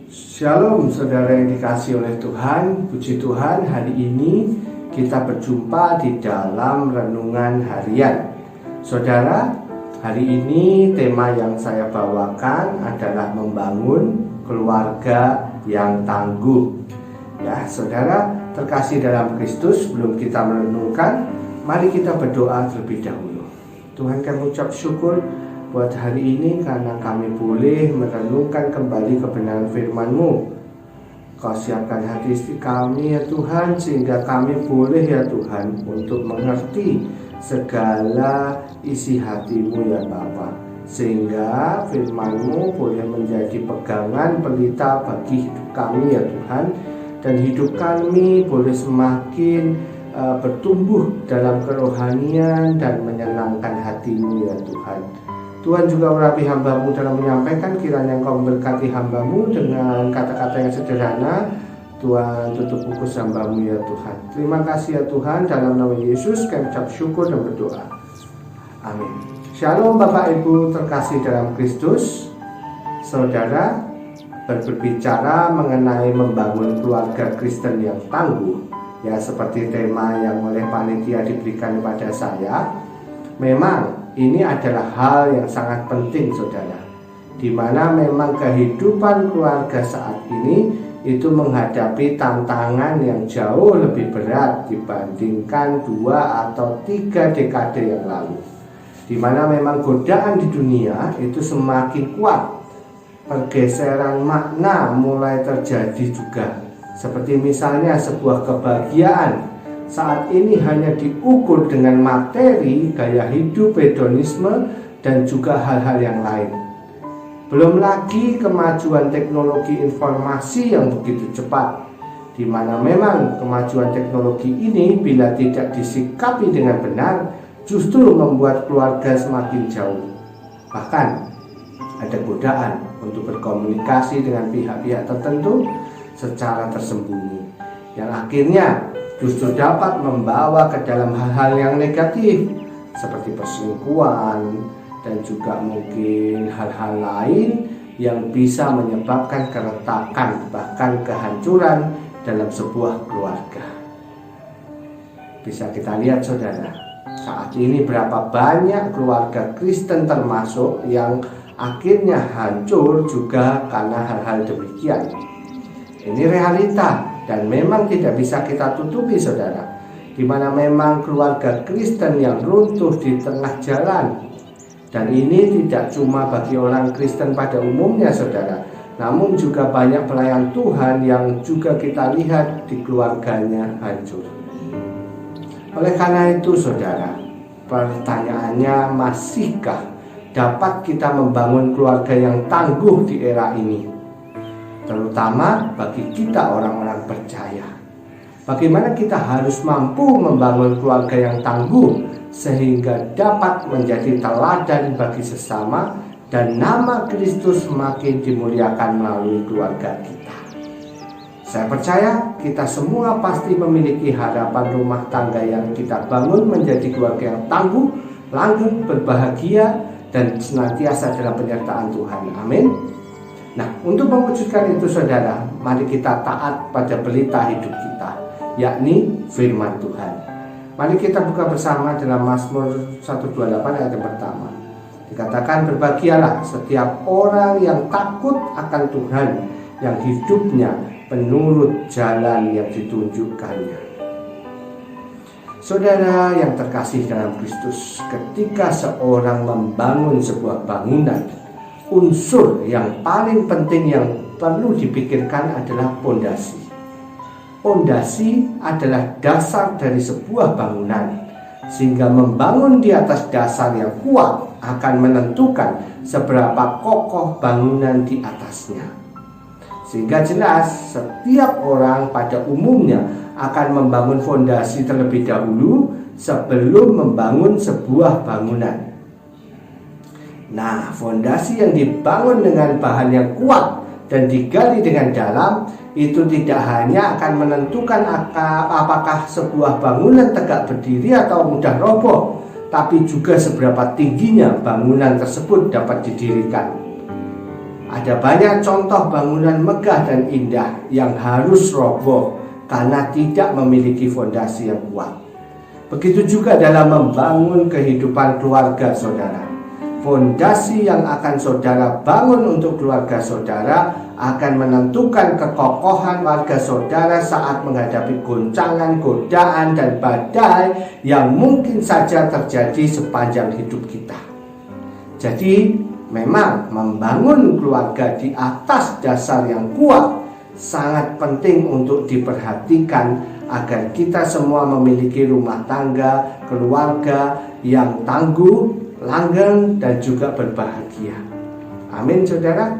Shalom saudara yang dikasihi oleh Tuhan. Puji Tuhan, hari ini kita berjumpa di dalam renungan harian. Saudara, hari ini tema yang saya bawakan adalah membangun keluarga yang tangguh. Ya, saudara terkasih dalam Kristus, sebelum kita merenungkan, mari kita berdoa terlebih dahulu. Tuhan, kami ucap syukur buat hari ini karena kami boleh merenungkan kembali kebenaran firman-Mu. Kau siapkan hati kami ya Tuhan, sehingga kami boleh ya Tuhan untuk mengerti segala isi hati-Mu ya Bapa, sehingga firman-Mu boleh menjadi pegangan pelita bagi hidup kami ya Tuhan, dan hidup kami boleh semakin bertumbuh dalam kerohanian dan menyenangkan hati-Mu ya Tuhan. Tuhan juga urapi hamba-Mu dalam menyampaikan, kiranya Engkau memberkati hamba-Mu dengan kata-kata yang sederhana. Tuhan, tutup fokus hamba-Mu ya Tuhan. Terima kasih ya Tuhan, dalam nama Yesus kami ucap syukur dan berdoa. Amin. Shalom Bapak Ibu terkasih dalam Kristus. Saudara, berbicara mengenai membangun keluarga Kristen yang tangguh, ya seperti tema yang oleh panitia diberikan kepada saya. Memang ini adalah hal yang sangat penting saudara, di mana memang kehidupan keluarga saat ini itu menghadapi tantangan yang jauh lebih berat dibandingkan 2 atau 3 dekade yang lalu, di mana memang godaan di dunia itu semakin kuat. Pergeseran makna mulai terjadi juga, seperti misalnya sebuah kebahagiaan saat ini hanya diukur dengan materi, gaya hidup, hedonisme, dan juga hal-hal yang lain. Belum lagi kemajuan teknologi informasi yang begitu cepat, di mana memang kemajuan teknologi ini bila tidak disikapi dengan benar, justru membuat keluarga semakin jauh. Bahkan ada godaan untuk berkomunikasi dengan pihak-pihak tertentu secara tersembunyi, yang akhirnya justru dapat membawa ke dalam hal-hal yang negatif, seperti perselingkuhan dan juga mungkin hal-hal lain yang bisa menyebabkan keretakan, bahkan kehancuran dalam sebuah keluarga. Bisa kita lihat saudara, saat ini berapa banyak keluarga Kristen termasuk yang akhirnya hancur juga karena hal-hal demikian. Ini realita dan memang tidak bisa kita tutupi saudara, di mana memang keluarga Kristen yang runtuh di tengah jalan. Dan ini tidak cuma bagi orang Kristen pada umumnya saudara, namun juga banyak pelayan Tuhan yang juga kita lihat di keluarganya hancur. Oleh karena itu saudara, pertanyaannya, masihkah dapat kita membangun keluarga yang tangguh di era ini? Terutama bagi kita orang-orang percaya. Bagaimana kita harus mampu membangun keluarga yang tangguh sehingga dapat menjadi teladan bagi sesama dan nama Kristus semakin dimuliakan melalui keluarga kita. Saya percaya kita semua pasti memiliki harapan rumah tangga yang kita bangun menjadi keluarga yang tangguh, langgeng, berbahagia, dan senantiasa dalam penyertaan Tuhan. Amin. Nah, untuk mewujudkan itu saudara, mari kita taat pada pelita hidup kita, yakni firman Tuhan. Mari kita buka bersama dalam Mazmur 128 ayat yang pertama. Dikatakan, berbahagialah setiap orang yang takut akan Tuhan, yang hidupnya menurut jalan yang ditunjukkannya. Saudara yang terkasih dalam Kristus, ketika seorang membangun sebuah bangunan, unsur yang paling penting yang perlu dipikirkan adalah pondasi. Pondasi adalah dasar dari sebuah bangunan, sehingga membangun di atas dasar yang kuat akan menentukan seberapa kokoh bangunan di atasnya. Sehingga jelas setiap orang pada umumnya akan membangun fondasi terlebih dahulu sebelum membangun sebuah bangunan. Nah, fondasi yang dibangun dengan bahan yang kuat dan digali dengan dalam itu tidak hanya akan menentukan apakah sebuah bangunan tegak berdiri atau mudah roboh, tapi juga seberapa tingginya bangunan tersebut dapat didirikan. Ada banyak contoh bangunan megah dan indah yang harus roboh karena tidak memiliki fondasi yang kuat. Begitu juga dalam membangun kehidupan keluarga saudara. Fondasi yang akan saudara bangun untuk keluarga saudara akan menentukan kekokohan warga saudara saat menghadapi goncangan, godaan, dan badai yang mungkin saja terjadi sepanjang hidup kita. Jadi, memang membangun keluarga di atas dasar yang kuat sangat penting untuk diperhatikan agar kita semua memiliki rumah tangga, keluarga yang tangguh, langgeng, dan juga berbahagia. Amin, saudara.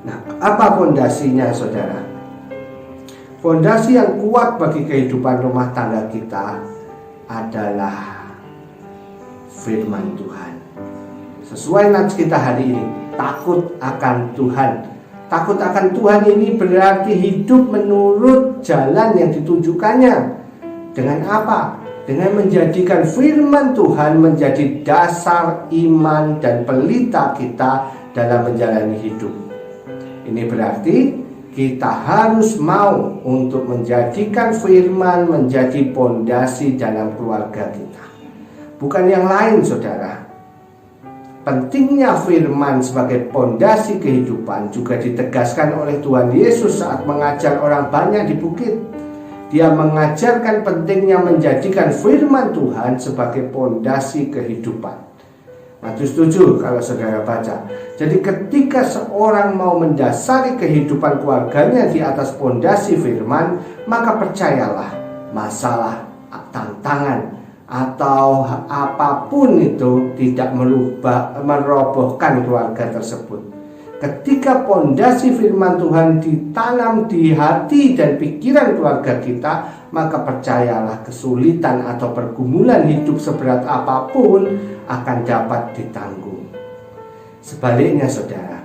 Nah, apa fondasinya, saudara? Fondasi yang kuat bagi kehidupan rumah tangga kita adalah firman Tuhan. Sesuai nats kita hari ini, takut akan Tuhan. Takut akan Tuhan ini berarti hidup menurut jalan yang ditunjukkannya. Dengan apa? Dengan menjadikan firman Tuhan menjadi dasar iman dan pelita kita dalam menjalani hidup. Ini berarti kita harus mau untuk menjadikan firman menjadi pondasi dalam keluarga kita. Bukan yang lain, saudara. Pentingnya firman sebagai pondasi kehidupan juga ditegaskan oleh Tuhan Yesus saat mengajar orang banyak di bukit. Dia mengajarkan pentingnya menjadikan firman Tuhan sebagai pondasi kehidupan. Matius 7 kalau saudara baca. Jadi ketika seorang mau mendasari kehidupan keluarganya di atas pondasi firman, maka percayalah masalah, tantangan, atau apapun itu tidak merobohkan keluarga tersebut. Ketika pondasi firman Tuhan ditanam di hati dan pikiran keluarga kita, maka percayalah kesulitan atau pergumulan hidup seberat apapun akan dapat ditanggung. Sebaliknya, saudara,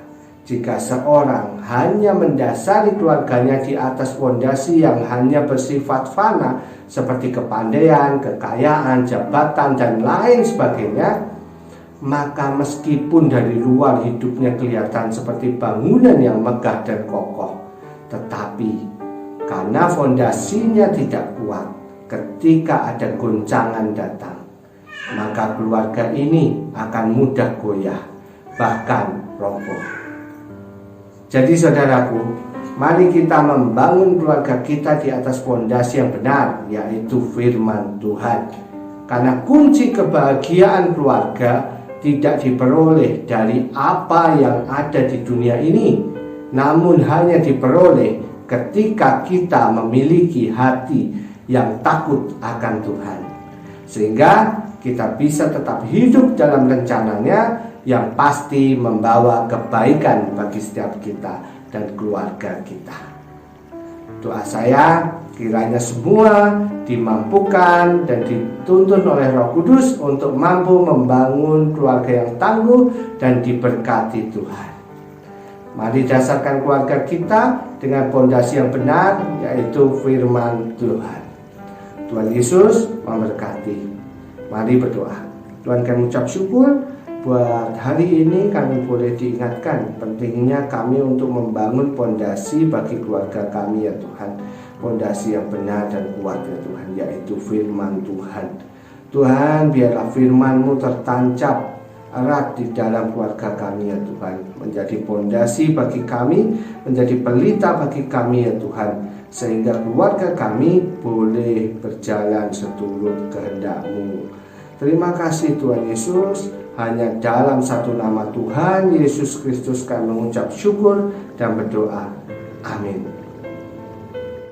jika seorang hanya mendasari keluarganya di atas pondasi yang hanya bersifat fana seperti kepandaian, kekayaan, jabatan, dan lain sebagainya, maka meskipun dari luar hidupnya kelihatan seperti bangunan yang megah dan kokoh, tetapi karena fondasinya tidak kuat, ketika ada goncangan datang, maka keluarga ini akan mudah goyah, bahkan roboh. Jadi saudaraku, mari kita membangun keluarga kita di atas fondasi yang benar, yaitu firman Tuhan. Karena kunci kebahagiaan keluarga tidak diperoleh dari apa yang ada di dunia ini, namun hanya diperoleh ketika kita memiliki hati yang takut akan Tuhan, sehingga kita bisa tetap hidup dalam rencananya yang pasti membawa kebaikan bagi setiap kita dan keluarga kita. Doa saya, kiranya semua dimampukan dan dituntun oleh Roh Kudus untuk mampu membangun keluarga yang tangguh dan diberkati Tuhan. Mari dasarkan keluarga kita dengan pondasi yang benar, yaitu firman Tuhan. Tuhan Yesus memberkati. Mari berdoa. Tuhan, kami ucap syukur buat hari ini kami boleh diingatkan pentingnya kami untuk membangun pondasi bagi keluarga kami, ya Tuhan. Pondasi yang benar dan kuat, ya Tuhan, yaitu firman Tuhan. Tuhan, biarlah firman-Mu tertancap erat di dalam keluarga kami, ya Tuhan, menjadi pondasi bagi kami, menjadi pelita bagi kami, ya Tuhan, sehingga keluarga kami boleh berjalan seturut kehendak-Mu. Terima kasih Tuhan Yesus. Hanya dalam satu nama Tuhan Yesus Kristus kami mengucap syukur dan berdoa. Amin.